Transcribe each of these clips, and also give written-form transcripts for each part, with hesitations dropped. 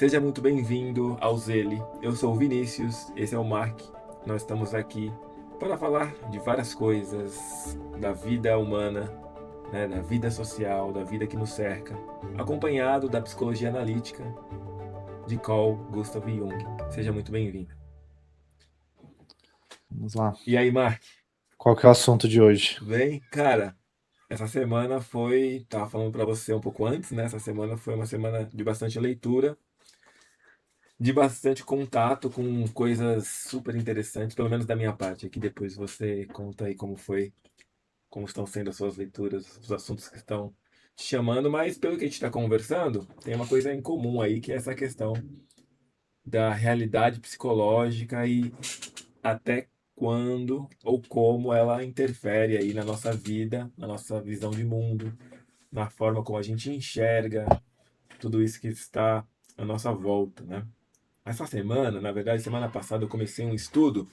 Seja muito bem-vindo ao Zele. Eu sou o Vinícius, esse é o Mark. Nós estamos aqui para falar de várias coisas da vida humana, né, da vida social, da vida que nos cerca, acompanhado da psicologia analítica de Carl Gustav Jung. Seja muito bem-vindo. Vamos lá. E aí, Mark, Qual que é o assunto de hoje? tudo bem? Cara, essa semana foi, tava falando para você um pouco antes, né? Essa semana foi uma semana de bastante leitura, de bastante contato com coisas super interessantes, pelo menos da minha parte. Aqui depois você conta aí como foi, como estão sendo as suas leituras, os assuntos que estão te chamando, mas pelo que a gente está conversando, tem uma coisa em comum aí, que é essa questão da realidade psicológica e até quando ou como ela interfere aí na nossa vida, na nossa visão de mundo, na forma como a gente enxerga tudo isso que está à nossa volta, né? Essa semana, na verdade, semana passada, eu comecei um estudo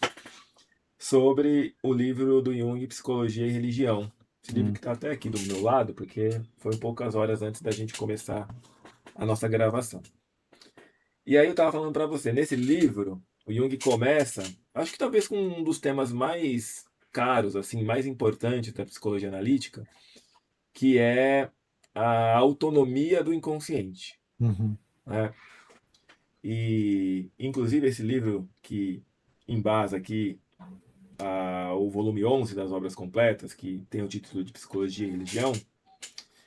sobre o livro do Jung, Psicologia e Religião. Esse livro Hum, que está até aqui do meu lado, porque foi poucas horas antes da gente começar a nossa gravação. E aí eu estava falando para você, nesse livro, o Jung começa, acho que talvez com um dos temas mais caros, assim, mais importantes da psicologia analítica, que é a autonomia do inconsciente, uhum, né? E, inclusive, esse livro que embasa aqui o volume 11 das obras completas, que tem o título de Psicologia e Religião,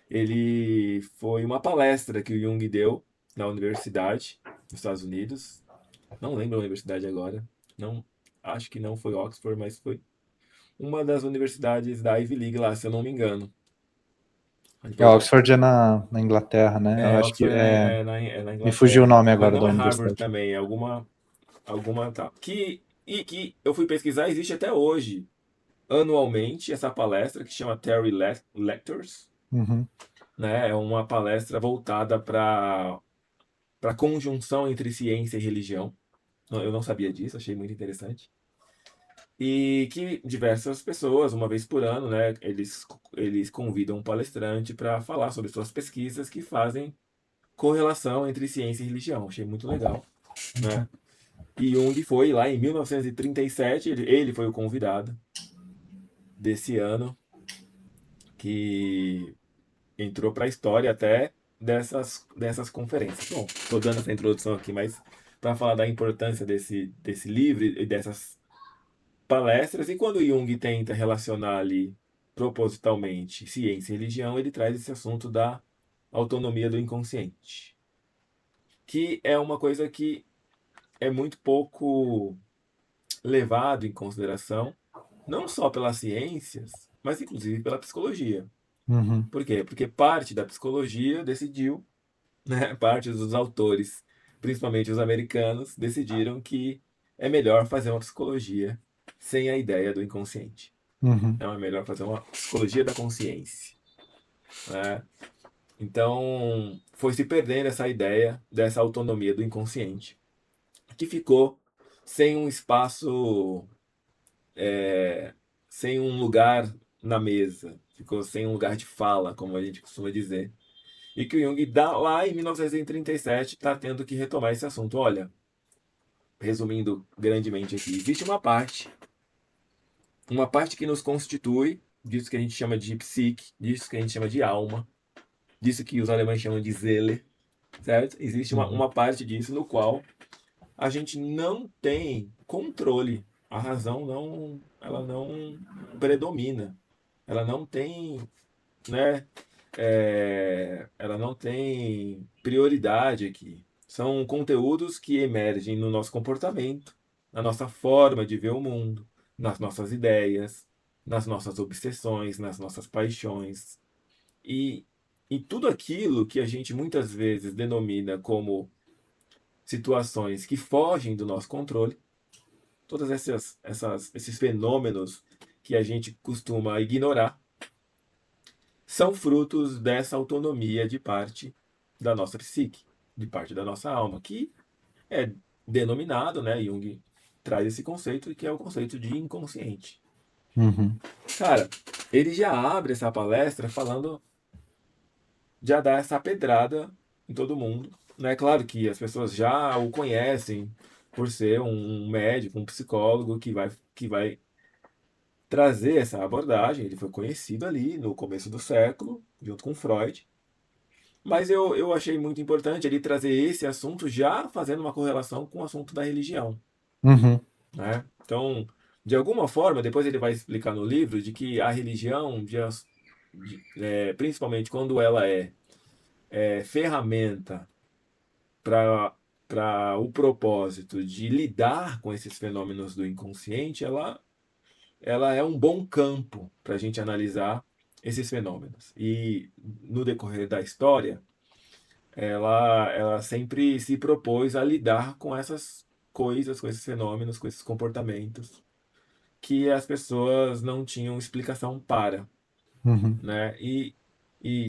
ele foi uma palestra que o Jung deu na universidade, nos Estados Unidos. Não lembro a universidade agora. Não, acho que não foi Oxford, mas foi uma das universidades da Ivy League lá, se eu não me engano. É, Depois, Oxford é na Inglaterra, né? Eu acho que Oxford é na me fugiu o Inglaterra, nome mas agora não da é Harvard universidade. também, é alguma tal. Que eu fui pesquisar, existe até hoje, anualmente, essa palestra que chama Terry Lectures, Uhum, né? É uma palestra voltada para a conjunção entre ciência e religião. Eu não sabia disso, achei muito interessante. E que diversas pessoas, uma vez por ano, né, eles convidam um palestrante para falar sobre suas pesquisas que fazem correlação entre ciência e religião. Achei muito legal, né? uhum. E Jung foi lá em 1937, ele foi o convidado desse ano, que entrou para a história até dessas conferências. Bom, estou dando essa introdução aqui, mas para falar da importância desse livro e dessas palestras, e quando Jung tenta relacionar ali propositalmente ciência e religião, ele traz esse assunto da autonomia do inconsciente, que é uma coisa que é muito pouco levado em consideração, não só pelas ciências, mas inclusive pela psicologia. Uhum. Por quê? Porque parte da psicologia decidiu, né, parte dos autores, principalmente os americanos, decidiram que é melhor fazer uma psicologia sem a ideia do inconsciente. Uhum. Então é melhor fazer uma psicologia da consciência, né? Então foi se perdendo essa ideia dessa autonomia do inconsciente, que ficou sem um espaço, sem um lugar na mesa, ficou sem um lugar de fala, como a gente costuma dizer. E que o Jung, lá em 1937, está tendo que retomar esse assunto. Olha, resumindo grandemente aqui, existe uma parte que nos constitui, disso que a gente chama de psique, disso que a gente chama de alma, disso que os alemães chamam de Seele, certo? Existe Uhum. uma parte disso no qual a gente não tem controle. A razão ela não predomina. Ela não tem, né? Ela não tem prioridade aqui. São conteúdos que emergem no nosso comportamento, na nossa forma de ver o mundo, nas nossas ideias, nas nossas obsessões, nas nossas paixões. E, e tudo aquilo que a gente muitas vezes denomina como situações que fogem do nosso controle, todos esses fenômenos que a gente costuma ignorar, são frutos dessa autonomia de parte da nossa psique, de parte da nossa alma, que é denominado, né? Jung traz esse conceito, que é o conceito de inconsciente. Uhum. Cara, ele já abre essa palestra falando, já dá essa pedrada em todo mundo, né? Claro que as pessoas já o conhecem por ser um médico, um psicólogo que vai trazer essa abordagem. Ele foi conhecido ali no começo do século, junto com Freud. Mas eu achei muito importante ele trazer esse assunto já fazendo uma correlação com o assunto da religião, Uhum. né? Então, de alguma forma, depois ele vai explicar no livro de que a religião, principalmente quando ela é ferramenta para o propósito de lidar com esses fenômenos do inconsciente, ela é um bom campo para a gente analisar esses fenômenos. E no decorrer da história, ela sempre se propôs a lidar com essas coisas, com esses fenômenos, com esses comportamentos que as pessoas não tinham explicação para, Uhum. né? E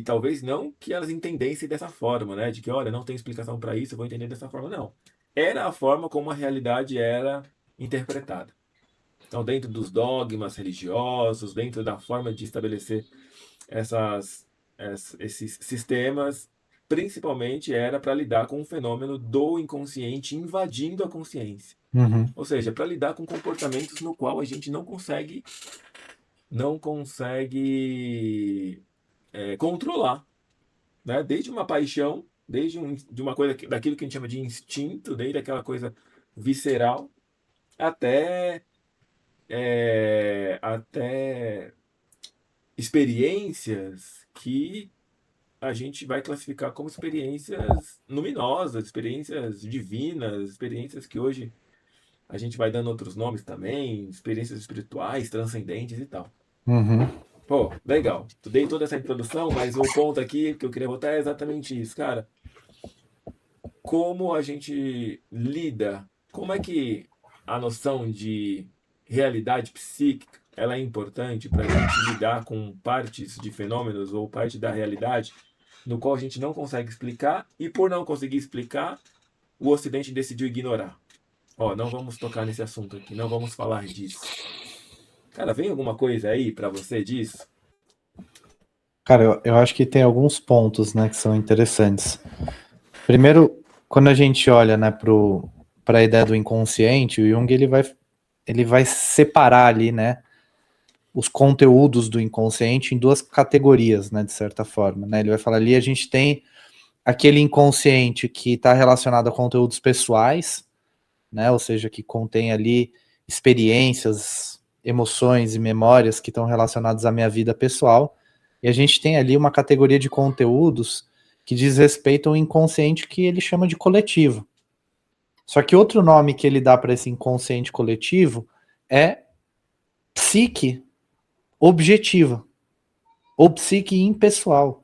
talvez não que elas entendessem dessa forma, né? De que, olha, não tem explicação para isso, eu vou entender dessa forma. Não. Era a forma como a realidade era interpretada. Então, dentro dos dogmas religiosos, dentro da forma de estabelecer esses sistemas, principalmente era para lidar com o fenômeno do inconsciente invadindo a consciência. Uhum. Ou seja, para lidar com comportamentos no qual a gente não consegue controlar, né? Desde uma paixão, de uma coisa daquilo que a gente chama de instinto, desde aquela coisa visceral, até até experiências que a gente vai classificar como experiências luminosas, experiências divinas, experiências que hoje a gente vai dando outros nomes também, experiências espirituais, transcendentes e tal. Uhum. Pô, legal. Tu dei toda essa introdução, mas o ponto aqui que eu queria botar é exatamente isso, cara. Como a gente lida, como é que a noção de realidade psíquica ela é importante para a gente lidar com partes de fenômenos ou parte da realidade no qual a gente não consegue explicar e por não conseguir explicar, o Ocidente decidiu ignorar. Ó, não vamos tocar nesse assunto aqui, não vamos falar disso. Cara, vem alguma coisa aí para você disso? Cara, eu acho que tem alguns pontos, né, que são interessantes. Primeiro, quando a gente olha, né, para a ideia do inconsciente, o Jung ele vai separar ali, né, os conteúdos do inconsciente em duas categorias, né, de certa forma, né? Ele vai falar ali, a gente tem aquele inconsciente que está relacionado a conteúdos pessoais, né, ou seja, que contém ali experiências, emoções e memórias que estão relacionadas à minha vida pessoal, e a gente tem ali uma categoria de conteúdos que diz respeito ao inconsciente que ele chama de coletivo. Só que outro nome que ele dá para esse inconsciente coletivo é psique objetiva, ou psique impessoal,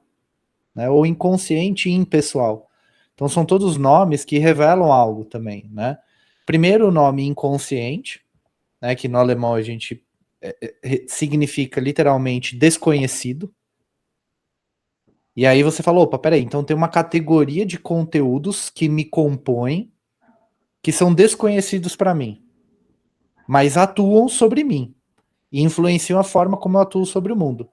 né, ou inconsciente impessoal. Então são todos nomes que revelam algo também, né? Primeiro o nome inconsciente, né, que no alemão a gente significa literalmente desconhecido. E aí você falou, opa, peraí, então tem uma categoria de conteúdos que me compõem, que são desconhecidos para mim, mas atuam sobre mim e influenciam a forma como eu atuo sobre o mundo.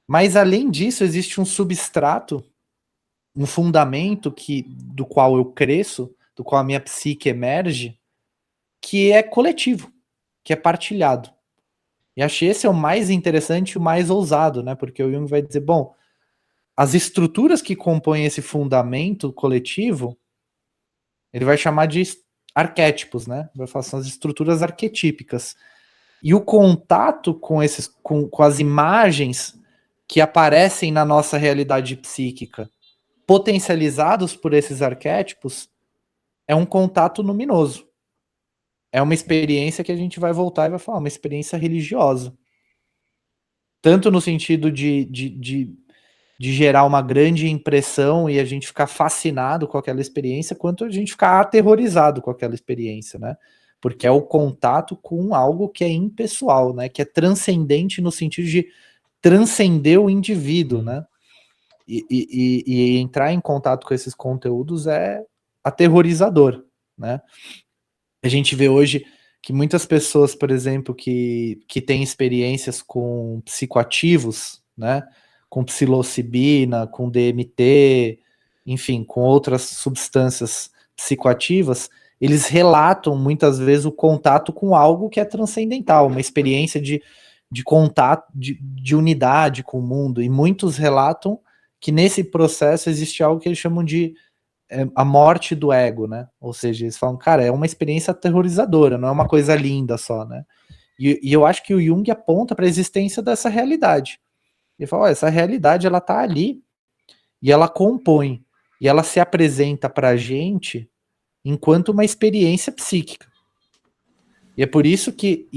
Mas além disso, existe um substrato, um fundamento do qual eu cresço, do qual a minha psique emerge, que é coletivo, que é partilhado. E achei esse é o mais interessante e o mais ousado, né? Porque o Jung vai dizer, bom, as estruturas que compõem esse fundamento coletivo, ele vai chamar de arquétipos, né? Vai falar são as estruturas arquetípicas. E o contato com as imagens que aparecem na nossa realidade psíquica, potencializados por esses arquétipos, é um contato luminoso. É uma experiência que a gente vai voltar e vai falar, uma experiência religiosa. Tanto no sentido de gerar uma grande impressão e a gente ficar fascinado com aquela experiência, quanto a gente ficar aterrorizado com aquela experiência, né? Porque é o contato com algo que é impessoal, né? Que é transcendente no sentido de transcender o indivíduo, né? E entrar em contato com esses conteúdos é aterrorizador, né? A gente vê hoje que muitas pessoas, por exemplo, que têm experiências com psicoativos, né? Com psilocibina, com DMT, enfim, com outras substâncias psicoativas, eles relatam muitas vezes o contato com algo que é transcendental, uma experiência de contato, de unidade com o mundo, e muitos relatam que nesse processo existe algo que eles chamam de a morte do ego, né? Ou seja, eles falam, cara, é uma experiência aterrorizadora, não é uma coisa linda só, né? E eu acho que o Jung aponta para a existência dessa realidade. Ele fala, essa realidade ela tá ali e ela compõe e ela se apresenta para a gente enquanto uma experiência psíquica. E é por isso que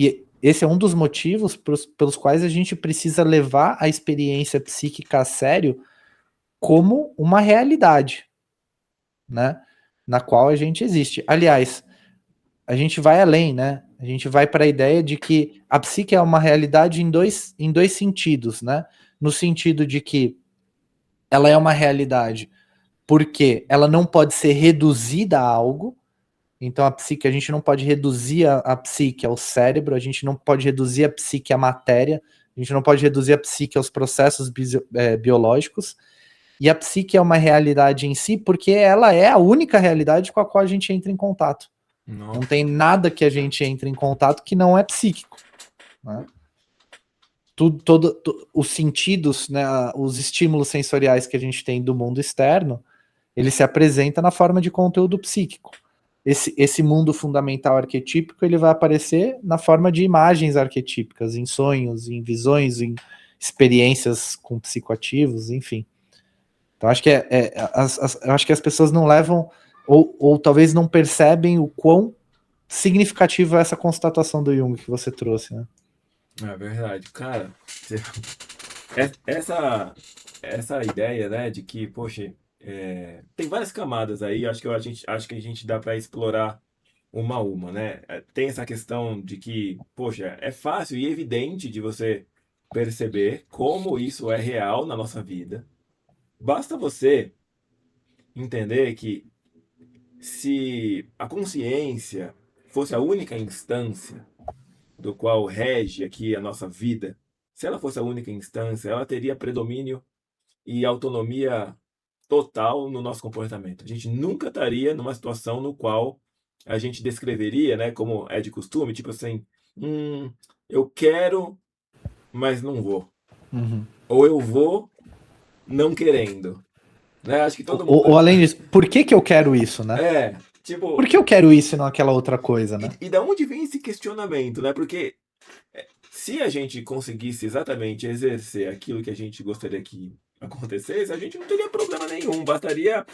esse é um dos motivos pelos quais a gente precisa levar a experiência psíquica a sério como uma realidade, né? Na qual a gente existe. Aliás, a gente vai além, né? A gente vai para a ideia de que a psique é uma realidade em dois sentidos, né? No sentido de que ela é uma realidade porque ela não pode ser reduzida a algo. Então a psique, a gente não pode reduzir a psique ao cérebro, a gente não pode reduzir a psique à matéria, a gente não pode reduzir a psique aos processos biológicos. E a psique é uma realidade em si porque ela é a única realidade com a qual a gente entra em contato. Não Nossa. tem nada que a gente entre em contato que não é psíquico, né? Os sentidos, né, os estímulos sensoriais que a gente tem do mundo externo, ele se apresenta na forma de conteúdo psíquico. Esse mundo fundamental arquetípico, ele vai aparecer na forma de imagens arquetípicas, em sonhos, em visões, em experiências com psicoativos, enfim. Então acho que eu acho que as pessoas não levam ou talvez não percebem o quão significativa é essa constatação do Jung que você trouxe, né? É verdade. Cara, essa ideia, né, de que, poxa, tem várias camadas aí, acho que a gente dá para explorar uma a uma, né? Tem essa questão de que, poxa, é fácil e evidente de você perceber como isso é real na nossa vida. Basta você entender que se a consciência fosse a única instância do qual rege aqui a nossa vida, se ela fosse a única instância, ela teria predomínio e autonomia total no nosso comportamento. A gente nunca estaria numa situação no qual a gente descreveria, né, como é de costume, tipo assim, eu quero, mas não vou. Uhum. Ou eu vou não querendo. Né? Acho que todo mundo. Ou além disso, por que eu quero isso, né? Por Tipo, que eu quero isso e não aquela outra coisa, né? e da onde vem esse questionamento, né? Porque se a gente conseguisse exatamente exercer aquilo que a gente gostaria que acontecesse, a gente não teria problema nenhum. Bastaria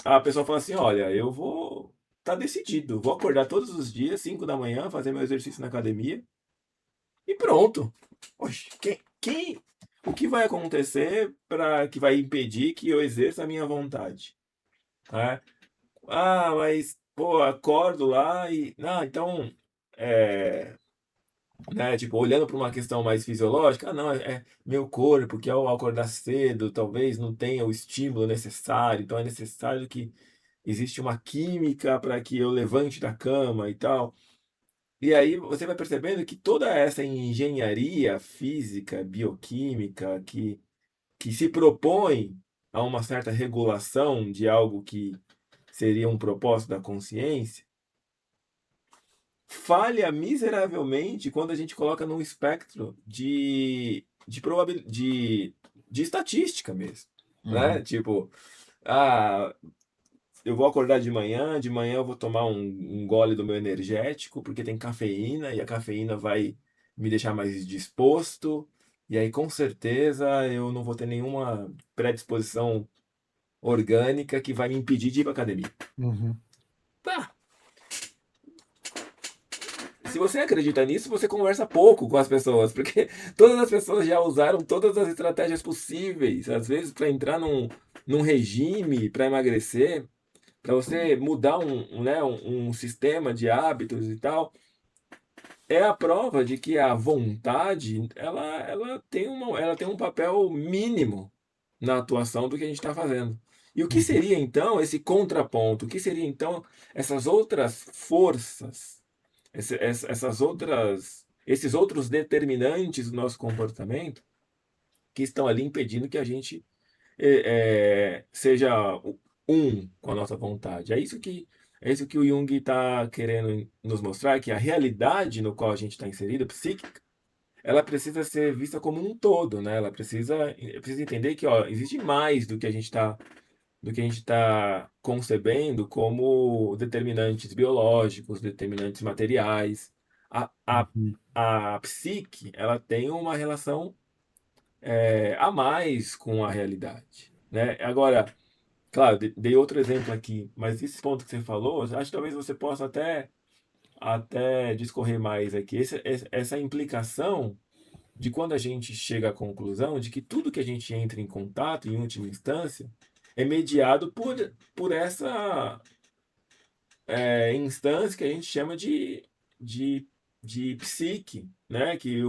a pessoa falar assim: olha, eu vou estar decidido, vou acordar todos os dias, 5 da manhã, fazer meu exercício na academia e pronto. Oxe, o que vai acontecer para que vai impedir que eu exerça a minha vontade? Né? Ah, mas pô, acordo lá e. Ah, então. É, né, tipo, olhando para uma questão mais fisiológica, não, é meu corpo que ao acordar cedo talvez não tenha o estímulo necessário, então é necessário que existe uma química para que eu levante da cama e tal. E aí você vai percebendo que toda essa engenharia física, bioquímica, que se propõe a uma certa regulação de algo que seria um propósito da consciência, falha miseravelmente quando a gente coloca num espectro de estatística mesmo, né? Uhum. Tipo, ah, eu vou acordar de manhã eu vou tomar um gole do meu energético, porque tem cafeína, e a cafeína vai me deixar mais disposto, e aí com certeza eu não vou ter nenhuma predisposição orgânica que vai me impedir de ir para academia. Uhum. Tá, se você acredita nisso, você conversa pouco com as pessoas, porque todas as pessoas já usaram todas as estratégias possíveis, às vezes para entrar num regime, para emagrecer, para você mudar né, um sistema de hábitos e tal. É a prova de que a vontade ela tem um papel mínimo na atuação do que a gente está fazendo. E o que Uhum. seria então esse contraponto? O que seria então essas outras forças? Esses outros determinantes do nosso comportamento que estão ali impedindo que a gente seja um com a nossa vontade. É isso que o Jung está querendo nos mostrar, que a realidade no qual a gente está inserido, psíquica, ela precisa ser vista como um todo, né? Ela precisa entender que, ó, existe mais do que a gente está concebendo como determinantes biológicos, determinantes materiais. A, a, Uhum, a psique, ela tem uma relação a mais com a realidade, né? Agora, claro, dei outro exemplo aqui, mas esse ponto que você falou, acho que talvez você possa até discorrer mais aqui. Essa implicação de quando a gente chega à conclusão de que tudo que a gente entra em contato, em última instância, é mediado por essa instância que a gente chama de, de psique, né? Que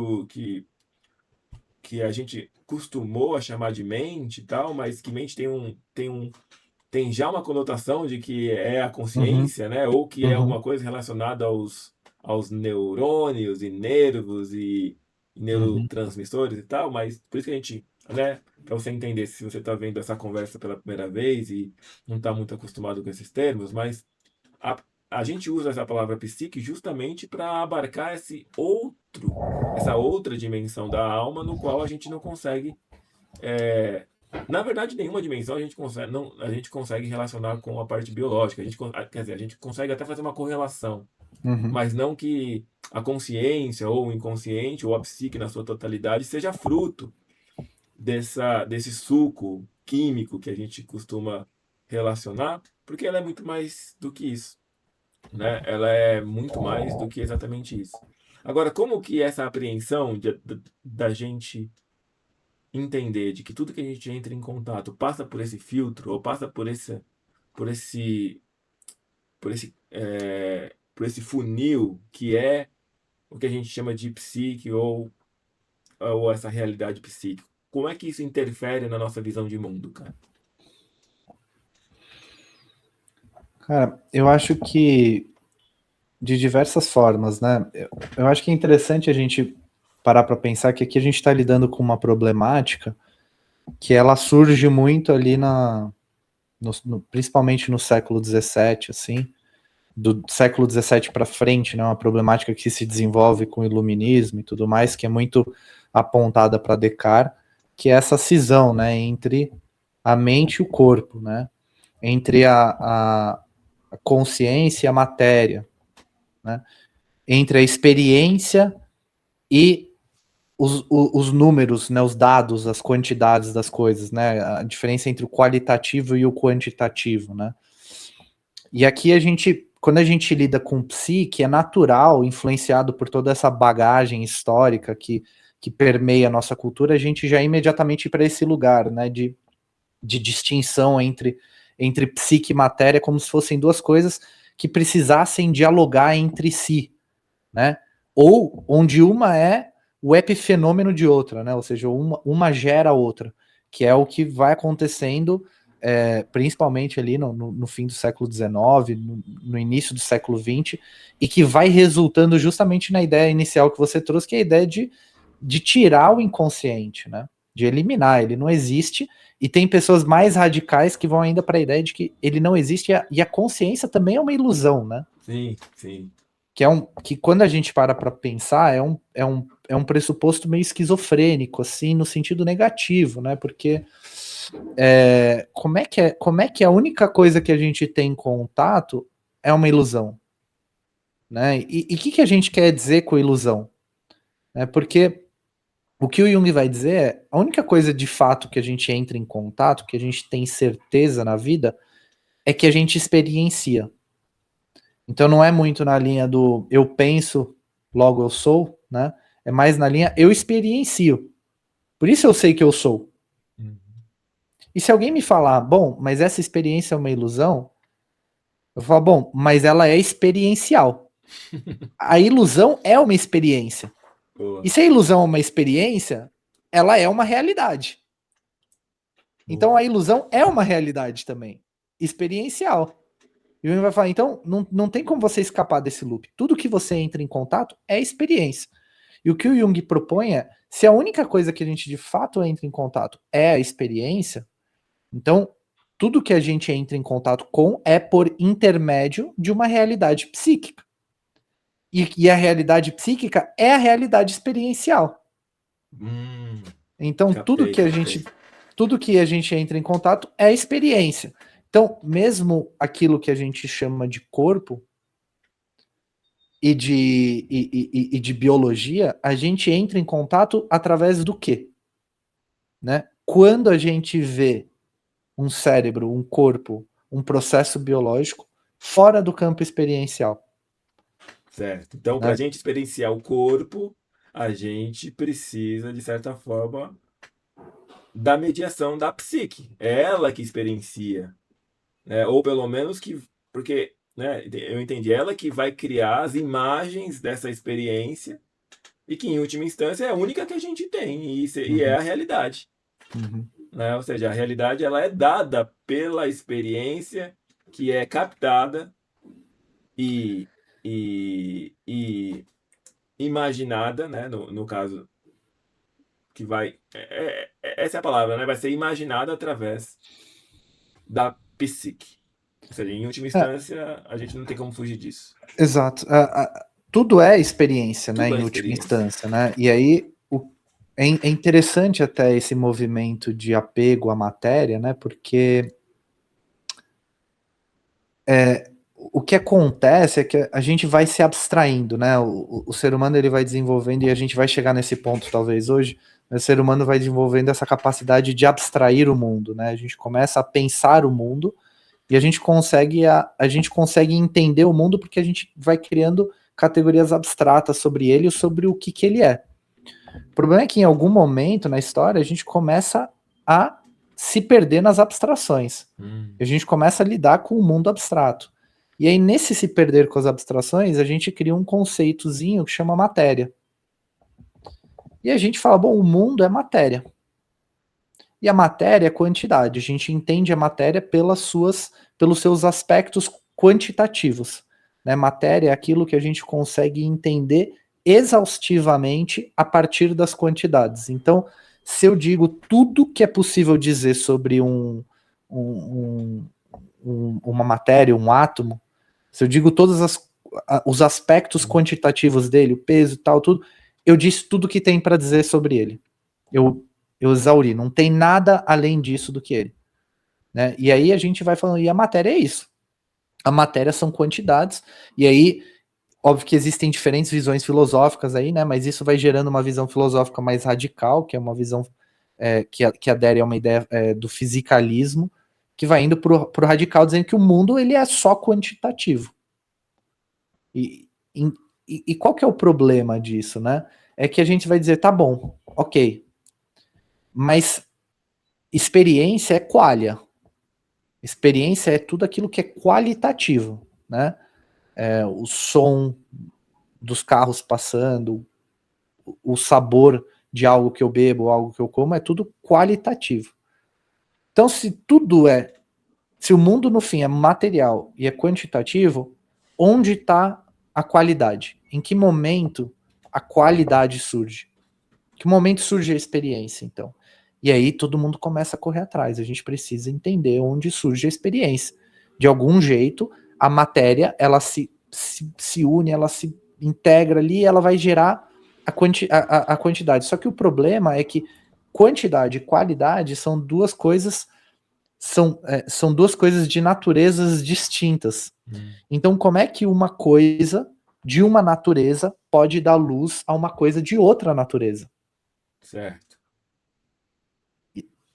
a gente costumou a chamar de mente e tal, mas que mente tem já uma conotação de que é a uhum, consciência, né? Ou que é uhum, alguma coisa relacionada aos neurônios e nervos e uhum, neurotransmissores e tal, mas por isso que a gente, né? Para você entender se você está vendo essa conversa pela primeira vez e não está muito acostumado com esses termos, mas a, a gente usa essa palavra psique justamente para abarcar essa outra dimensão da alma no qual a gente não consegue na verdade, nenhuma dimensão a gente consegue, não, a gente consegue relacionar com a parte biológica. Quer dizer, a gente consegue até fazer uma correlação, uhum, mas não que a consciência ou o inconsciente ou a psique na sua totalidade seja fruto desse suco químico que a gente costuma relacionar, porque ela é muito mais do que isso, né? Ela é muito mais do que exatamente isso. Agora, como que essa apreensão da gente entender de que tudo que a gente entra em contato passa por esse filtro ou passa por esse por esse funil que é o que a gente chama de psique ou essa realidade psíquica. Como é que isso interfere na nossa visão de mundo, cara? Cara, eu acho que de diversas formas, né? Eu acho que é interessante a gente parar para pensar que aqui a gente está lidando com uma problemática que ela surge muito ali principalmente no século XVII, assim, do século XVII para frente, né? Uma problemática que se desenvolve com o iluminismo e tudo mais, que é muito apontada para Descartes, que é essa cisão, né, entre a mente e o corpo, né? Entre a consciência e a matéria, né? Entre a experiência e os números, né, os dados, as quantidades das coisas, né, a diferença entre o qualitativo e o quantitativo, né. E aqui quando a gente lida com psique, é natural, influenciado por toda essa bagagem histórica que permeia a nossa cultura, a gente já imediatamente ir para esse lugar, né, de distinção entre psique e matéria, como se fossem duas coisas que precisassem dialogar entre si, né? Ou onde uma é o epifenômeno de outra, né? Ou seja, uma gera a outra, que é o que vai acontecendo principalmente ali no fim do século XIX, no início do século XX, e que vai resultando justamente na ideia inicial que você trouxe, que é a ideia de tirar o inconsciente, né? De eliminar, ele não existe, e tem pessoas mais radicais que vão ainda para a ideia de que ele não existe, e a consciência também é uma ilusão, né? Sim, sim. Que quando a gente para pensar é um pressuposto meio esquizofrênico, assim, no sentido negativo, né? Porque como é que a única coisa que a gente tem em contato é uma ilusão, né? E o que a gente quer dizer com ilusão? Porque o que o Jung vai dizer é a única coisa de fato que a gente entra em contato, que a gente tem certeza na vida, é que a gente experiencia. Então não é muito na linha do eu penso, logo eu sou, né? É mais na linha eu experiencio. Por isso eu sei que eu sou. Uhum. E se alguém me falar, bom, mas essa experiência é uma ilusão, eu falo, bom, mas ela é experiencial. A ilusão é uma experiência. E Boa, se a ilusão é uma experiência, ela é uma realidade. Então boa. a ilusão é uma realidade também, experiencial. E o Jung vai falar, então não tem como você escapar desse loop. Tudo que você entra em contato é experiência. E o que o Jung propõe é, se a única coisa que a gente de fato entra em contato é a experiência, Então, tudo que a gente entra em contato com é por intermédio de uma realidade psíquica. E a realidade psíquica é a realidade experiencial. Então, Captei, captei. tudo que a gente entra em contato é experiência. Então, mesmo aquilo que a gente chama de corpo e de biologia, a gente entra em contato através do quê? Né? Quando a gente vê um cérebro, um corpo, um processo biológico fora do campo experiencial. Certo. Então, para a Né? gente experienciar o corpo, a gente precisa, de certa forma, da mediação da psique. É ela que experiencia, né? Ou pelo menos que, porque, né, eu entendi, ela que vai criar as imagens dessa experiência e que, em última instância, é a única que a gente tem e é Uhum. a realidade. Uhum. Né? Ou seja, a realidade ela é dada pela experiência que é captada e, e imaginada, né? No caso, que vai. Essa é a palavra, né? Vai ser imaginada através da psique. Ou seja, em última É, instância, a gente não tem como fugir disso. exato. Tudo é experiência, né, Tudo é em última experiência. instância, né? E aí é interessante até esse movimento de apego à matéria, né? Porque o que acontece é que a gente vai se abstraindo, né? O ser humano ele vai desenvolvendo, e a gente vai chegar nesse ponto talvez hoje, mas o ser humano vai desenvolvendo essa capacidade de abstrair o mundo, né? A gente começa a pensar o mundo e a gente consegue entender o mundo porque a gente vai criando categorias abstratas sobre ele e sobre o que ele é. O problema é que em algum momento na história a gente começa a se perder nas abstrações. A gente começa a lidar com o mundo abstrato. E aí, nesse se perder com as abstrações, a gente cria um conceitozinho que chama matéria. E a gente fala, bom, o mundo é matéria. E a matéria é quantidade. A gente entende a matéria pelos seus aspectos quantitativos. Né? Matéria é aquilo que a gente consegue entender exaustivamente a partir das quantidades. Então, se eu digo tudo que é possível dizer sobre uma matéria, um átomo, se eu digo os aspectos quantitativos dele, o peso e tal, tudo, eu disse tudo que tem para dizer sobre ele. Eu, eu exauri, não tem nada além disso do que ele. Né? E aí a gente vai falando, e a matéria é isso. A matéria são quantidades, e aí, óbvio que existem diferentes visões filosóficas aí, né? Mas isso vai gerando uma visão filosófica mais radical, que é uma visão que adere a uma ideia do fisicalismo, que vai indo pro radical, dizendo que o mundo ele é só quantitativo. E, e qual que é o problema disso, né? É que a gente vai dizer, tá bom, ok, mas experiência é qualia. Experiência é tudo aquilo que é qualitativo, né? O som dos carros passando, o sabor de algo que eu bebo, algo que eu como, é tudo qualitativo. Então, se o mundo no fim é material e é quantitativo, onde está a qualidade? Em que momento a qualidade surge? Em que momento surge a experiência, então? E aí todo mundo começa a correr atrás. A gente precisa entender onde surge a experiência. De algum jeito, a matéria ela se une, ela se integra ali e ela vai gerar a quantidade. Só que o problema é que quantidade e qualidade são duas coisas são duas coisas de naturezas distintas. Então, como é que uma coisa de uma natureza pode dar luz a uma coisa de outra natureza? Certo.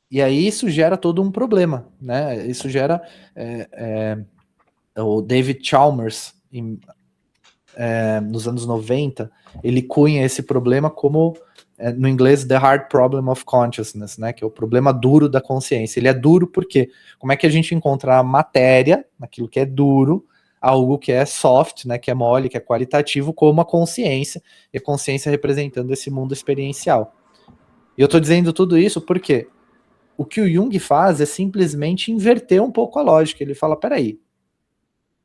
E aí isso gera todo um problema, né? Isso gera o David Chalmers nos anos 90, ele cunha esse problema como no inglês The Hard Problem of Consciousness, né? Que é o problema duro da consciência. Ele é duro porque como é que a gente encontra a matéria, naquilo que é duro, algo que é soft, né? Que é mole, que é qualitativo, como a consciência, e a consciência representando esse mundo experiencial. E eu estou dizendo tudo isso porque o que o Jung faz é simplesmente inverter um pouco a lógica. Ele fala, peraí,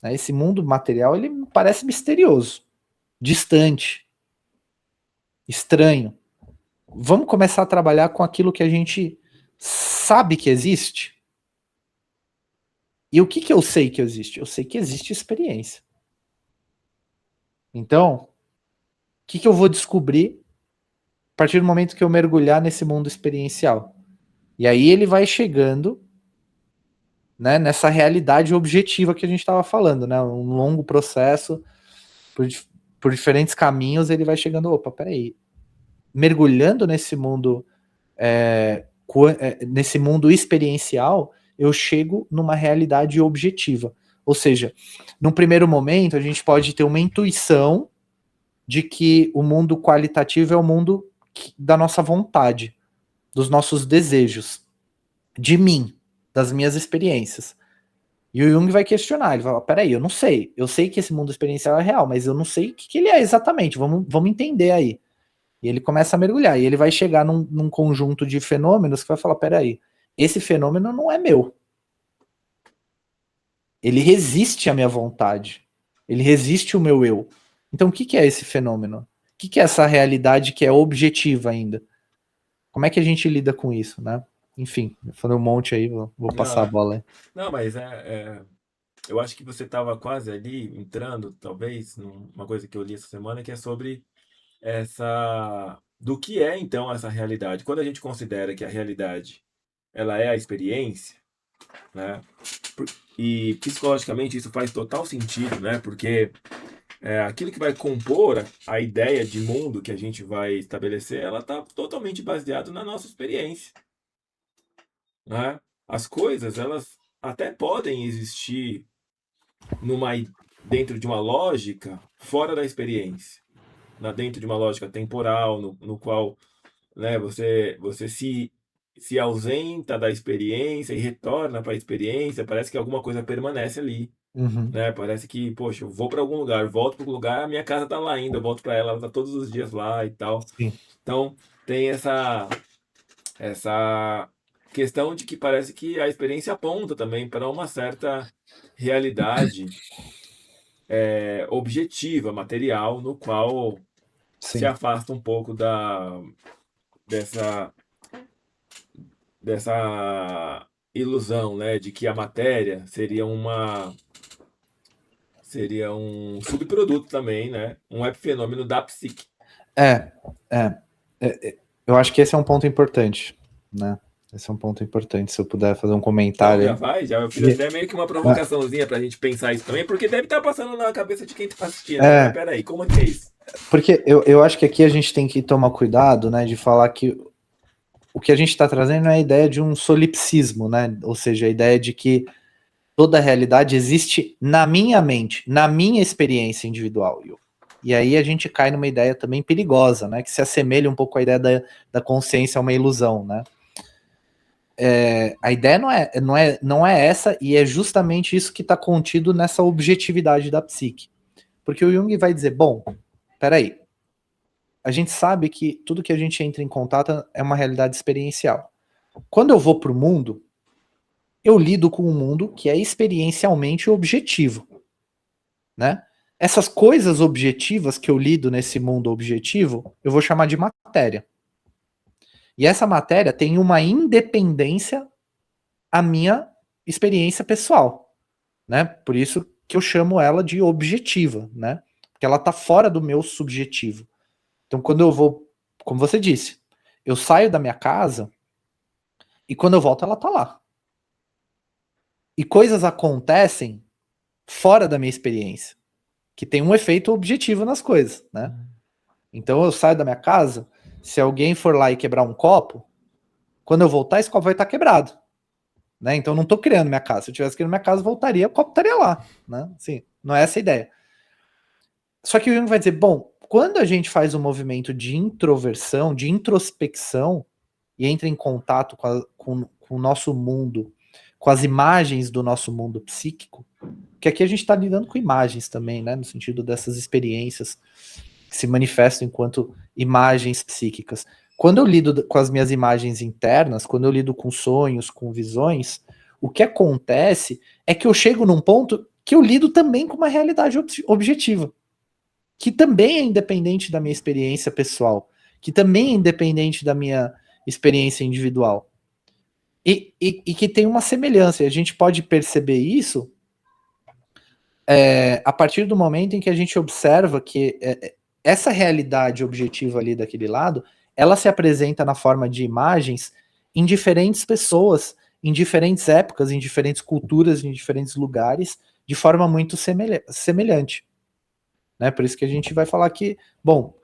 né, esse mundo material ele me parece misterioso, distante, estranho. Vamos começar a trabalhar com aquilo que a gente sabe que existe? E o que eu sei que existe? Eu sei que existe experiência. Então, o que eu vou descobrir a partir do momento que eu mergulhar nesse mundo experiencial? E aí ele vai chegando, né, nessa realidade objetiva que a gente estava falando, né? Um longo processo, por diferentes caminhos, ele vai chegando, opa, peraí, mergulhando nesse mundo experiencial, eu chego numa realidade objetiva. Ou seja, num primeiro momento, a gente pode ter uma intuição de que o mundo qualitativo é o mundo da nossa vontade, dos nossos desejos, de mim, das minhas experiências. E o Jung vai questionar, ele vai falar, peraí, eu sei que esse mundo experiencial é real, mas eu não sei o que ele é exatamente, vamos entender aí. E ele começa a mergulhar, e ele vai chegar num conjunto de fenômenos que vai falar, peraí, esse fenômeno não é meu. Ele resiste à minha vontade. Ele resiste ao meu eu. Então o que é esse fenômeno? O que é essa realidade que é objetiva ainda? Como é que a gente lida com isso, né? Enfim, falei um monte aí, vou passar a Não, bola aí. não, mas eu acho que você estava quase ali entrando, talvez, numa coisa que eu li essa semana, que é sobre do que é então essa realidade. Quando a gente considera que a realidade ela é a experiência, né? E psicologicamente isso faz total sentido, né? Porque aquilo que vai compor a ideia de mundo que a gente vai estabelecer, ela está totalmente baseada na nossa experiência, né? As coisas, elas até podem existir numa, dentro de uma lógica fora da experiência, dentro de uma lógica temporal, no qual, né, você se ausenta da experiência e retorna para a experiência, parece que alguma coisa permanece ali, Uhum. né? Parece que, poxa, eu vou para algum lugar, volto para algum lugar, a minha casa tá lá ainda, eu volto para ela tá todos os dias lá e tal. Sim, Então, tem essa questão de que parece que a experiência aponta também para uma certa realidade objetiva, material, no qual se sim. afasta um pouco dessa, dessa ilusão, né, de que a matéria seria um subproduto também, né, um epifenômeno da psique. É, é, eu acho que esse é um ponto importante, né? Esse é um ponto importante. Se eu puder fazer um Não, comentário já aí. vai, já eu fiz Porque, até meio que uma provocaçãozinha pra gente pensar isso também, porque deve estar passando na cabeça de quem tá assistindo, né? Mas é, peraí, como é que é isso? porque eu acho que aqui a gente tem que tomar cuidado, né, de falar que o que a gente está trazendo é a ideia de um solipsismo, né? Ou seja, a ideia de que toda a realidade existe na minha mente, na minha experiência individual. E aí a gente cai numa ideia também perigosa, né? Que se assemelha um pouco à ideia da consciência é uma ilusão, né? A ideia não é essa, e é justamente isso que está contido nessa objetividade da psique. Porque o Jung vai dizer, bom, peraí, a gente sabe que tudo que a gente entra em contato é uma realidade experiencial. Quando eu vou para o mundo, eu lido com um mundo que é experiencialmente objetivo, né? Essas coisas objetivas que eu lido nesse mundo objetivo, eu vou chamar de matéria. E essa matéria tem uma independência à minha experiência pessoal, né? Por isso que eu chamo ela de objetiva, né? Porque ela está fora do meu subjetivo. Então, quando eu vou, como você disse, eu saio da minha casa e quando eu volto ela está lá. E coisas acontecem fora da minha experiência, que tem um efeito objetivo nas coisas, né? Então eu saio da minha casa, se alguém for lá e quebrar um copo, quando eu voltar, esse copo vai estar quebrado, né? Então eu não estou criando minha casa. Se eu tivesse criando minha casa, voltaria, o copo estaria lá, né? Assim, não é essa a ideia. Só que o Jung vai dizer, bom, quando a gente faz um movimento de introversão, de introspecção, e entra em contato com o nosso mundo, com as imagens do nosso mundo psíquico, que aqui a gente está lidando com imagens também, né? No sentido dessas experiências que se manifestam enquanto imagens psíquicas. Quando eu lido com as minhas imagens internas, quando eu lido com sonhos, com visões, o que acontece é que eu chego num ponto que eu lido também com uma realidade objetiva, que também é independente da minha experiência pessoal, que também é independente da minha experiência individual. E que tem uma semelhança, e a gente pode perceber isso a partir do momento em que a gente observa que essa realidade objetiva ali daquele lado, ela se apresenta na forma de imagens em diferentes pessoas, em diferentes épocas, em diferentes culturas, em diferentes lugares, de forma muito semelhante. Né? Por isso que a gente vai falar que, bom,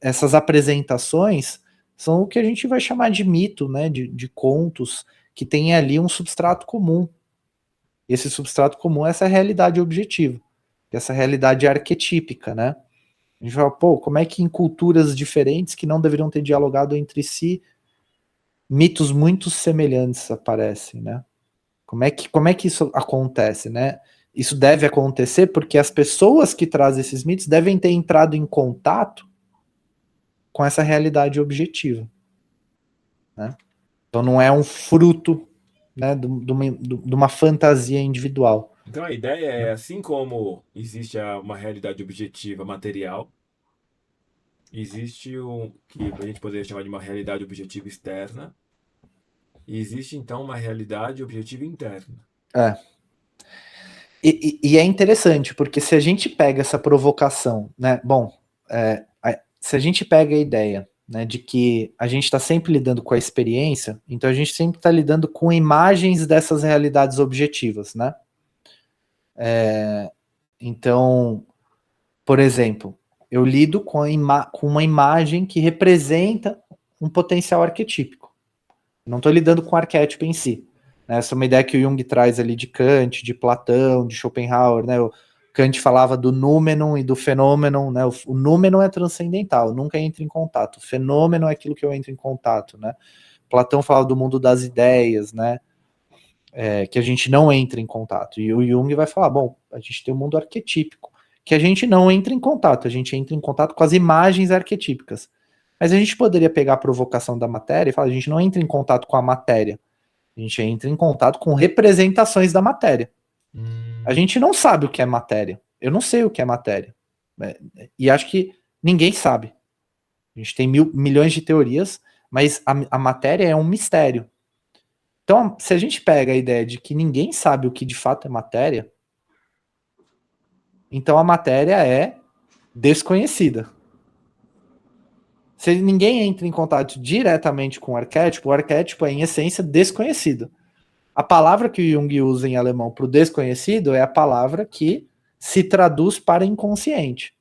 essas apresentações são o que a gente vai chamar de mito, né? De contos, que tem ali um substrato comum. E esse substrato comum é essa realidade objetiva, essa realidade arquetípica, né? A gente fala, pô, como é que em culturas diferentes que não deveriam ter dialogado entre si, mitos muito semelhantes aparecem, né? Como é que isso acontece, né? Isso deve acontecer porque as pessoas que trazem esses mitos devem ter entrado em contato com essa realidade objetiva, né? Então não é um fruto, né, de uma fantasia individual. Então a ideia é, assim como existe uma realidade objetiva material, existe o que a gente poderia chamar de uma realidade objetiva externa, e existe então uma realidade objetiva interna. É. E é interessante, porque se a gente pega essa provocação, né? Bom, se a gente pega a ideia, né, de que a gente está sempre lidando com a experiência, então a gente sempre está lidando com imagens dessas realidades objetivas, né? Então, por exemplo, eu lido com uma imagem que representa um potencial arquetípico. Não estou lidando com o arquétipo em si. Né? Essa é uma ideia que o Jung traz ali de Kant, de Platão, de Schopenhauer. Né? O Kant falava do númenon e do fenômeno. Né? O númenon é transcendental, nunca entra em contato. O fenômeno é aquilo que eu entro em contato. Né? Platão fala do mundo das ideias, né? Que a gente não entra em contato. E o Jung vai falar, bom, a gente tem um mundo arquetípico, que a gente não entra em contato, a gente entra em contato com as imagens arquetípicas. Mas a gente poderia pegar a provocação da matéria e falar, a gente não entra em contato com a matéria, a gente entra em contato com representações da matéria. A gente não sabe o que é matéria. Eu não sei o que é matéria. E acho que ninguém sabe. A gente tem milhões de teorias, mas a matéria é um mistério. Então, se a gente pega a ideia de que ninguém sabe o que de fato é matéria, então a matéria é desconhecida. Se ninguém entra em contato diretamente com o arquétipo é, em essência, desconhecido. A palavra que o Jung usa em alemão para o desconhecido é a palavra que se traduz para inconsciente.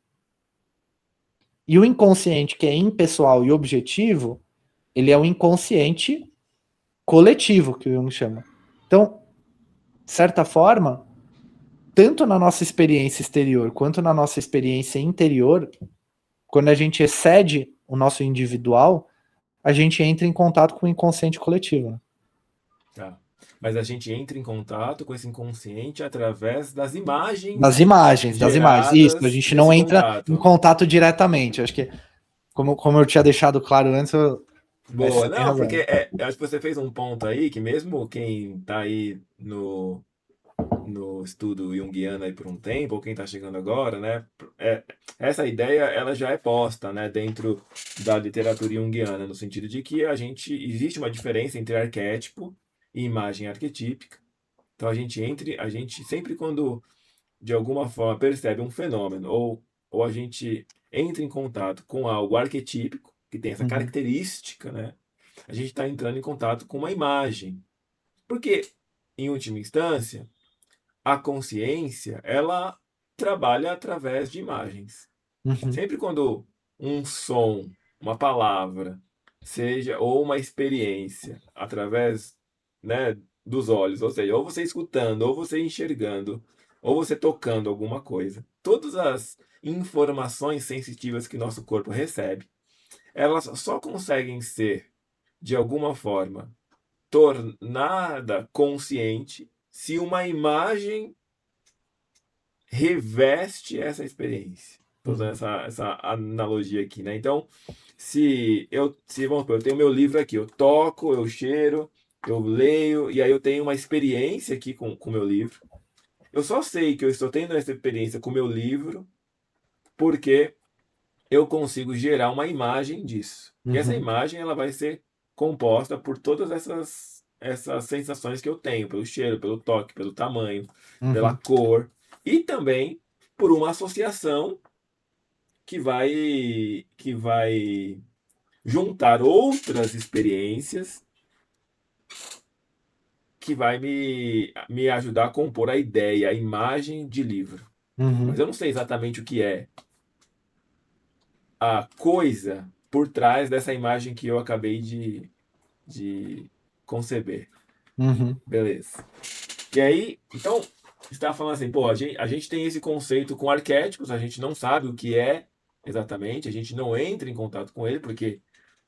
E o inconsciente, que é impessoal e objetivo, ele é o inconsciente coletivo, que o Jung chama. Então, de certa forma, tanto na nossa experiência exterior quanto na nossa experiência interior, quando a gente excede o nosso individual, a gente entra em contato com o inconsciente coletivo. Né? Tá. Mas a gente entra em contato com esse inconsciente através das Das imagens imagens, das imagens. Isso, a geradas gente não nesse entra em contato. contato diretamente. Acho que, como eu tinha deixado claro antes, Boa, você tem não, porque razão. eu acho que você fez um ponto aí que mesmo quem tá aí no estudo junguiano aí por um tempo, ou quem está chegando agora, né? Essa ideia ela já é posta, né, dentro da literatura junguiana, no sentido de que existe uma diferença entre arquétipo e imagem arquetípica. Então a gente sempre quando de alguma forma percebe um fenômeno ou a gente entra em contato com algo arquetípico que tem essa Uhum, característica, né? A gente está entrando em contato com uma imagem, porque em última instância a consciência, ela trabalha através de imagens. uhum, Sempre quando um som, uma palavra, seja ou uma experiência através, né, dos olhos, ou seja, ou você escutando, ou você enxergando, ou você tocando alguma coisa, todas as informações sensitivas que nosso corpo recebe, elas só conseguem ser de alguma forma tornada consciente se uma imagem reveste essa experiência. Estou usando uhum, essa analogia aqui, né? Então, vamos supor, eu tenho meu livro aqui, eu toco, eu cheiro, eu leio, e aí eu tenho uma experiência aqui com o meu livro. Eu só sei que eu estou tendo essa experiência com o meu livro porque eu consigo gerar uma imagem disso. E essa uhum, imagem ela vai ser composta por todas essas sensações que eu tenho, pelo cheiro, pelo toque, pelo tamanho, pela Uhum. cor, e também por uma associação que vai juntar outras experiências que vai me ajudar a compor a ideia, a imagem de livro. Mas Uhum. eu não sei exatamente o que é a coisa por trás dessa imagem que eu acabei de conceber. Uhum. Beleza. E aí, então, você estava falando assim, pô, a gente tem esse conceito com arquétipos, a gente não sabe o que é exatamente, a gente não entra em contato com ele, porque,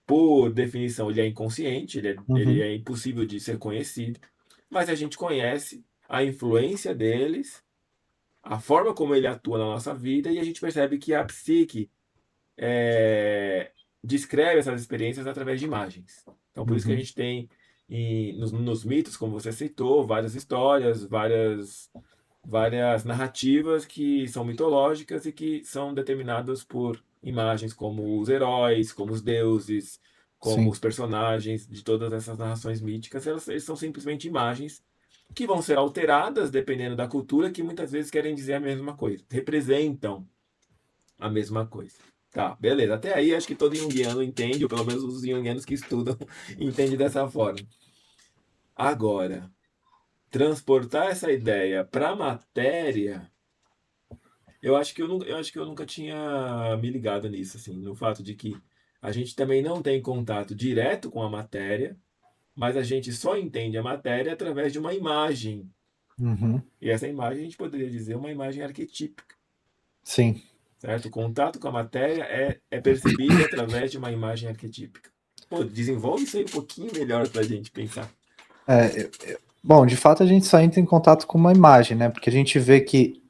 por definição, ele é inconsciente, ele Uhum. é impossível de ser conhecido, mas a gente conhece a influência deles, a forma como ele atua na nossa vida, e a gente percebe que a psique descreve essas experiências através de imagens. Então, por isso que a Uhum. gente tem nos mitos, como você citou, várias histórias, várias narrativas que são mitológicas e que são determinadas por imagens como os heróis, como os deuses, como Sim. os personagens de todas essas narrações míticas. Eles são simplesmente imagens que vão ser alteradas dependendo da cultura, que muitas vezes querem dizer a mesma coisa, representam a mesma coisa. Tá, beleza. Até aí acho que todo junguiano entende, ou pelo menos os junguianos que estudam entendem dessa forma. Agora, transportar essa ideia para a matéria, eu acho que eu nunca tinha me ligado nisso, assim, no fato de que a gente também não tem contato direto com a matéria, mas a gente só entende a matéria através de uma imagem. Uhum. E essa imagem a gente poderia dizer uma imagem arquetípica, Sim. certo? O contato com a matéria é percebido através de uma imagem arquetípica. Pô, desenvolve isso aí um pouquinho melhor para a gente pensar. Bom, de fato a gente só entra em contato com uma imagem, né? Porque a gente vê que,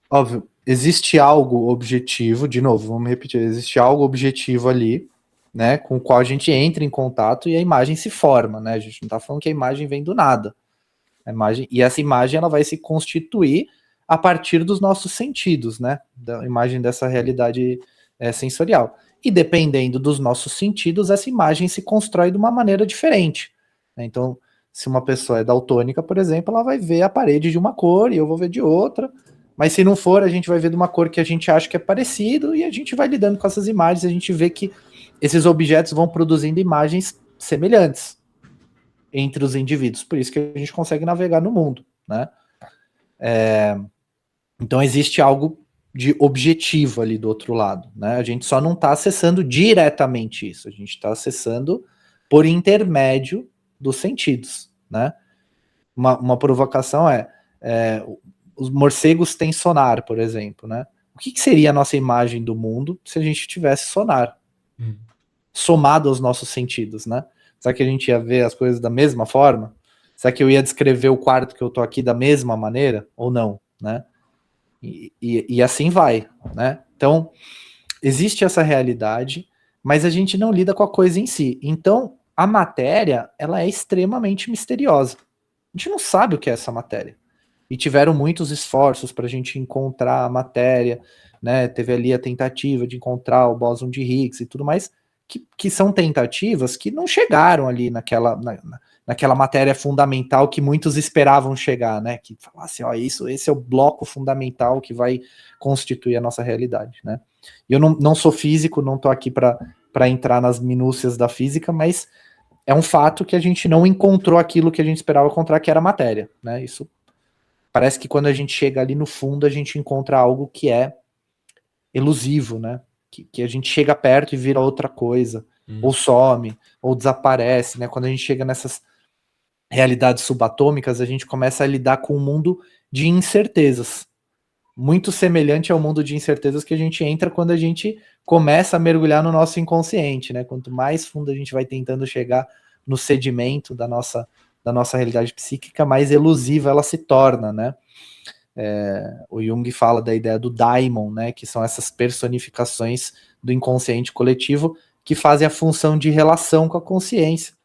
óbvio, existe algo objetivo, de novo, vamos repetir, existe algo objetivo ali, né? Com o qual a gente entra em contato e a imagem se forma, né? A gente não tá falando que a imagem vem do nada. A imagem, e essa imagem ela vai se constituir a partir dos nossos sentidos, né? Da imagem dessa realidade sensorial. E dependendo dos nossos sentidos, essa imagem se constrói de uma maneira diferente, né? Então, se uma pessoa é daltônica, por exemplo, ela vai ver a parede de uma cor e eu vou ver de outra. Mas se não for, a gente vai ver de uma cor que a gente acha que é parecido e a gente vai lidando com essas imagens. A gente vê que esses objetos vão produzindo imagens semelhantes entre os indivíduos. Por isso que a gente consegue navegar no mundo, né? Então existe algo de objetivo ali do outro lado, né? A gente só não está acessando diretamente isso, a gente está acessando por intermédio dos sentidos, né? Uma provocação os morcegos têm sonar, por exemplo, né? O que seria a nossa imagem do mundo se a gente tivesse sonar somado aos nossos sentidos, né? Será que a gente ia ver as coisas da mesma forma? Será que eu ia descrever o quarto que eu tô aqui da mesma maneira ou não, né? E assim vai, né? Então, existe essa realidade, mas a gente não lida com a coisa em si. Então, a matéria, ela é extremamente misteriosa. A gente não sabe o que é essa matéria. E tiveram muitos esforços para a gente encontrar a matéria, né? Teve ali a tentativa de encontrar o bóson de Higgs e tudo mais, que são tentativas que não chegaram ali naquela matéria fundamental que muitos esperavam chegar, né? Que falasse, ó, esse é o bloco fundamental que vai constituir a nossa realidade, né? E eu não sou físico, não estou aqui para entrar nas minúcias da física, mas é um fato que a gente não encontrou aquilo que a gente esperava encontrar, que era matéria, né? Isso parece que quando a gente chega ali no fundo, a gente encontra algo que é elusivo, né? Que a gente chega perto e vira outra coisa, ou some, ou desaparece, né? Quando a gente chega nessas realidades subatômicas, a gente começa a lidar com um mundo de incertezas, muito semelhante ao mundo de incertezas que a gente entra quando a gente começa a mergulhar no nosso inconsciente, né? Quanto mais fundo a gente vai tentando chegar no sedimento da nossa realidade psíquica, mais elusiva ela se torna, né? O Jung fala da ideia do daimon, né? Que são essas personificações do inconsciente coletivo que fazem a função de relação com a consciência.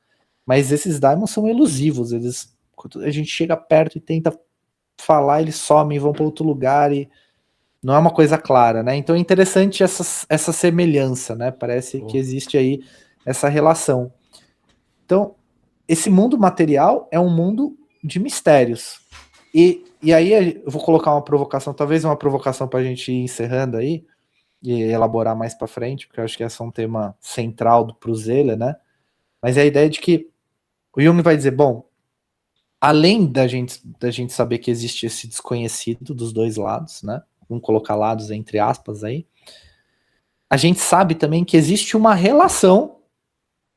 Mas esses daimons são elusivos, quando a gente chega perto e tenta falar, eles somem, vão para outro lugar e não é uma coisa clara, né? Então é interessante essa semelhança, né? Parece que Pô, existe aí essa relação. Então, esse mundo material é um mundo de mistérios. E aí eu vou colocar uma provocação, talvez uma provocação para a gente ir encerrando aí, e elaborar mais para frente, porque eu acho que esse é um tema central do Pruzela, né? Mas é a ideia de que o Jung vai dizer, bom, além da gente saber que existe esse desconhecido dos dois lados, né? Vamos colocar lados entre aspas aí. A gente sabe também que existe uma relação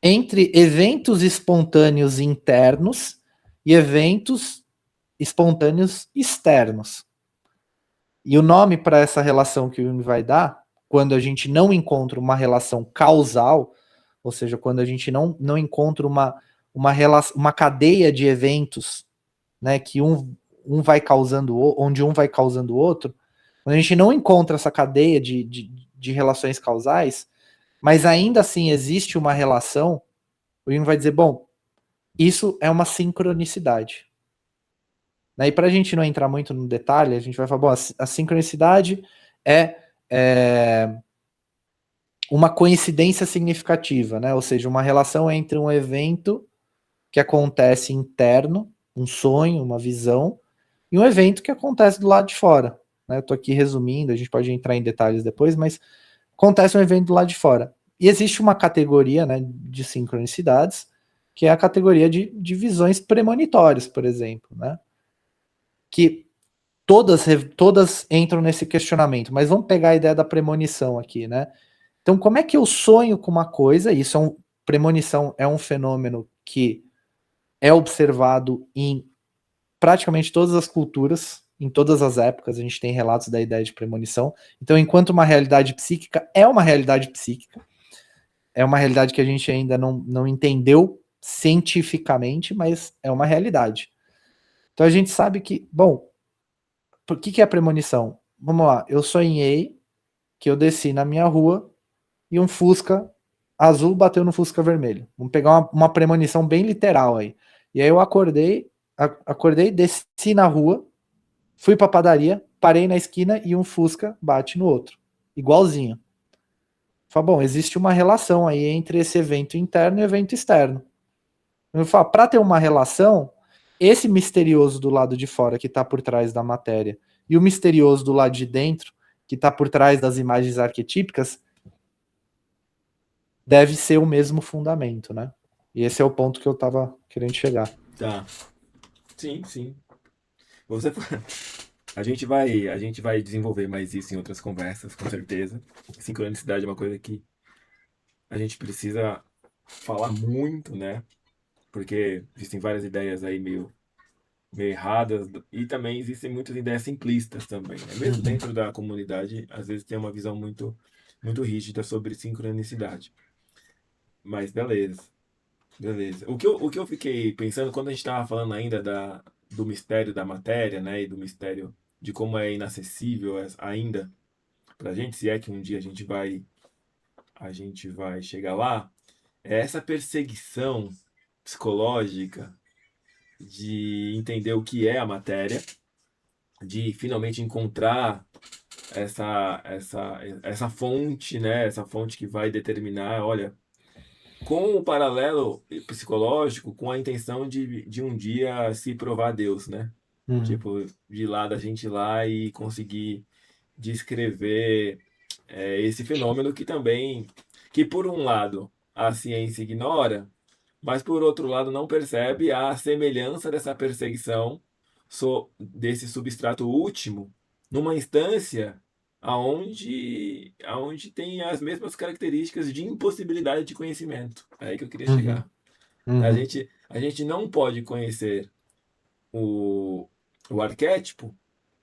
entre eventos espontâneos internos e eventos espontâneos externos. E o nome para essa relação que o Jung vai dar, quando a gente não encontra uma relação causal, ou seja, quando a gente não encontra uma cadeia de eventos, né, que um vai causando, onde um vai causando o outro, quando a gente não encontra essa cadeia de relações causais, mas ainda assim existe uma relação, o Jung vai dizer, bom, isso é uma sincronicidade. E para a gente não entrar muito no detalhe, a gente vai falar, bom, a sincronicidade é uma coincidência significativa, né? Ou seja, uma relação entre um evento que acontece interno, um sonho, uma visão, e um evento que acontece do lado de fora. Né? Eu estou aqui resumindo, a gente pode entrar em detalhes depois, mas acontece um evento do lado de fora. E existe uma categoria, né, de sincronicidades, que é a categoria de visões premonitórias, por exemplo, né? Que todas entram nesse questionamento, mas vamos pegar a ideia da premonição aqui, né? Então, como é que eu sonho com uma coisa? Isso premonição é um fenômeno que é observado em praticamente todas as culturas, em todas as épocas, a gente tem relatos da ideia de premonição. Então, enquanto uma realidade psíquica é uma realidade psíquica, é uma realidade que a gente ainda não entendeu cientificamente, mas é uma realidade. Então, a gente sabe que, bom, por que é a premonição? Vamos lá, eu sonhei que eu desci na minha rua e um Fusca azul bateu no Fusca vermelho. Vamos pegar uma premonição bem literal aí. E aí eu acordei, desci na rua, fui pra padaria, parei na esquina e um Fusca bate no outro. Igualzinho. Fala, bom, existe uma relação aí entre esse evento interno e o evento externo. Eu falo, para ter uma relação, esse misterioso do lado de fora que está por trás da matéria e o misterioso do lado de dentro que está por trás das imagens arquetípicas deve ser o mesmo fundamento, né? E esse é o ponto que eu estava querendo chegar. Tá. Sim, sim. Você a gente vai desenvolver mais isso em outras conversas, com certeza. Sincronicidade é uma coisa que a gente precisa falar muito, né? Porque existem várias ideias aí meio erradas e também existem muitas ideias simplistas também, né? Mesmo dentro da comunidade, às vezes tem uma visão muito rígida sobre sincronicidade. Mas beleza, beleza. O que eu fiquei pensando quando a gente estava falando ainda do mistério da matéria, né, e do mistério de como é inacessível ainda pra gente, se é que um dia a gente vai chegar lá, é essa perseguição psicológica de entender o que é a matéria, de finalmente encontrar essa fonte, né? Essa fonte que vai determinar, olha, com o paralelo psicológico, com a intenção de um dia se provar Deus, né? Uhum. Tipo, de lá da gente ir lá e conseguir descrever esse fenômeno que por um lado a ciência ignora, mas por outro lado não percebe a semelhança dessa perseguição desse substrato último numa instância aonde tem as mesmas características de impossibilidade de conhecimento. É aí que eu queria Uhum. chegar. A Uhum. gente, a gente não pode conhecer o, o arquétipo,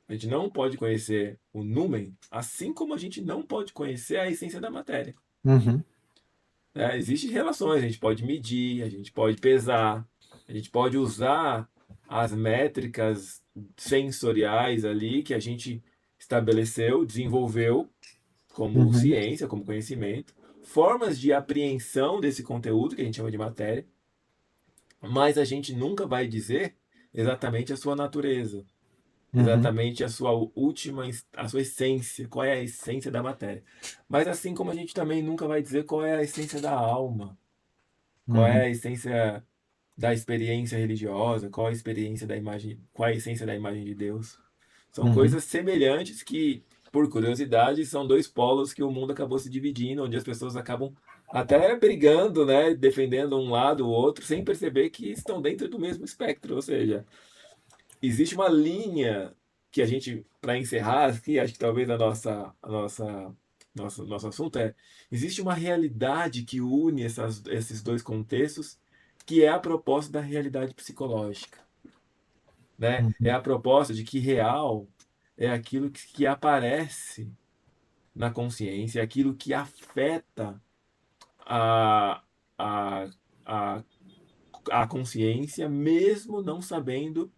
a gente não pode conhecer o númen, assim como a gente não pode conhecer a essência da matéria. Uhum. Existem relações, a gente pode medir, a gente pode pesar, a gente pode usar as métricas sensoriais ali que a gente estabeleceu, desenvolveu como Uhum. ciência, como conhecimento, formas de apreensão desse conteúdo que a gente chama de matéria, mas a gente nunca vai dizer exatamente a sua natureza, Uhum. exatamente a sua última, a sua essência, qual é a essência da matéria. Mas assim como a gente também nunca vai dizer qual é a essência da alma, Qual é Uhum, a essência da experiência religiosa? Qual a experiência da imagem? Qual é a essência da imagem de Deus? São uhum, coisas semelhantes que, por curiosidade, são dois polos que o mundo acabou se dividindo, onde as pessoas acabam até brigando, né, defendendo um lado ou outro, sem perceber que estão dentro do mesmo espectro. Ou seja, existe uma linha que a gente, para encerrar aqui, acho que talvez nosso assunto existe uma realidade que une esses dois contextos, que é a proposta da realidade psicológica, né? É uhum, a proposta de que real é aquilo que aparece na consciência, é aquilo que afeta a, a, a, a consciência, mesmo não sabendo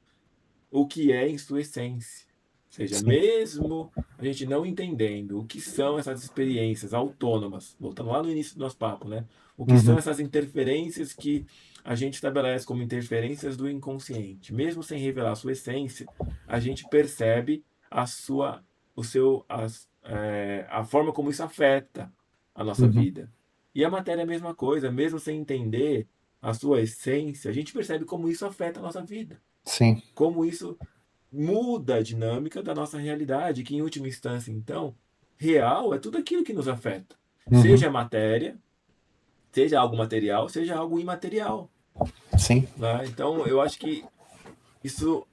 o que é em sua essência. Ou seja, sim. mesmo a gente não entendendo o que são essas experiências autônomas, voltando lá no início do nosso papo, né? O que são Uhum, essas interferências que a gente estabelece como interferências do inconsciente, mesmo sem revelar a sua essência, a gente percebe a sua, o seu, a forma como isso afeta a nossa uhum, vida. E a matéria é a mesma coisa, mesmo sem entender a sua essência, a gente percebe como isso afeta a nossa vida, sim. como isso muda a dinâmica da nossa realidade, que em última instância, então, real é tudo aquilo que nos afeta. Uhum, Seja matéria, seja algo material, seja algo imaterial. sim. Né? Então, eu acho que isso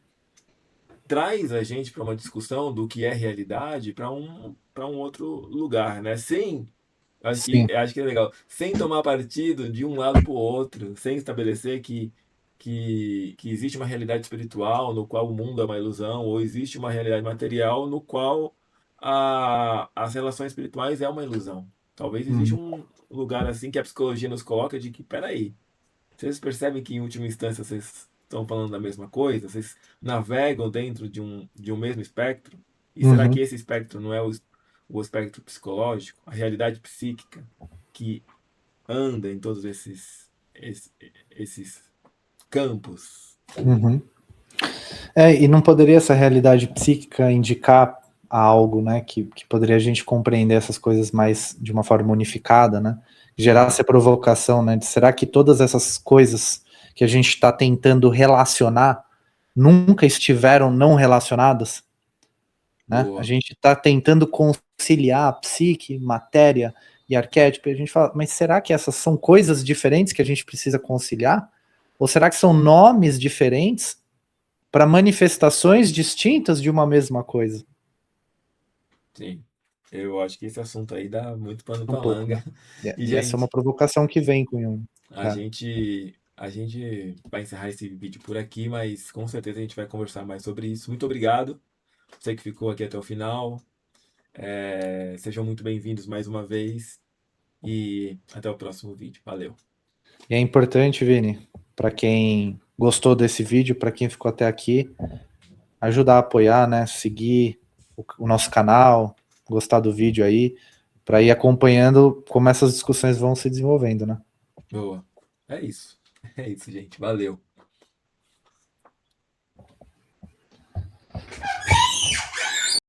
traz a gente para uma discussão do que é realidade para um outro lugar, né? Sem Sim. acho que é legal. Sem tomar partido de um lado para o outro, sem estabelecer que existe uma realidade espiritual no qual o mundo é uma ilusão, ou existe uma realidade material no qual as relações espirituais é uma ilusão. Talvez exista Uhum, um lugar assim que a psicologia nos coloca de que, peraí, vocês percebem que em última instância vocês estão falando da mesma coisa? Vocês navegam dentro de um mesmo espectro? E será que uhum, esse espectro não é o espectro psicológico, a realidade psíquica que anda em todos esses campos? uhum. E não poderia essa realidade psíquica indicar algo, né, que poderia a gente compreender essas coisas mais de uma forma unificada, né? Gerar essa provocação, né? De será que todas essas coisas que a gente está tentando relacionar nunca estiveram não relacionadas, né? A Boa. gente está tentando conciliar psique, matéria e arquétipo, e a gente fala, mas será que essas são coisas diferentes que a gente precisa conciliar? Ou será que são nomes diferentes para manifestações distintas de uma mesma coisa? Sim. Eu acho que esse assunto aí dá muito pano Um pra pouco, manga. né? E, E essa é uma gente, provocação que vem com Jung. É. a gente vai encerrar esse vídeo por aqui, mas com certeza a gente vai conversar mais sobre isso. Muito obrigado. Você que ficou aqui até o final. Sejam muito bem-vindos mais uma vez e até o próximo vídeo. Valeu. E é importante, Vini, para quem gostou desse vídeo, para quem ficou até aqui, ajudar a apoiar, né? Seguir o nosso canal, gostar do vídeo aí, para ir acompanhando como essas discussões vão se desenvolvendo, né? Boa. É isso. É isso, gente. Valeu.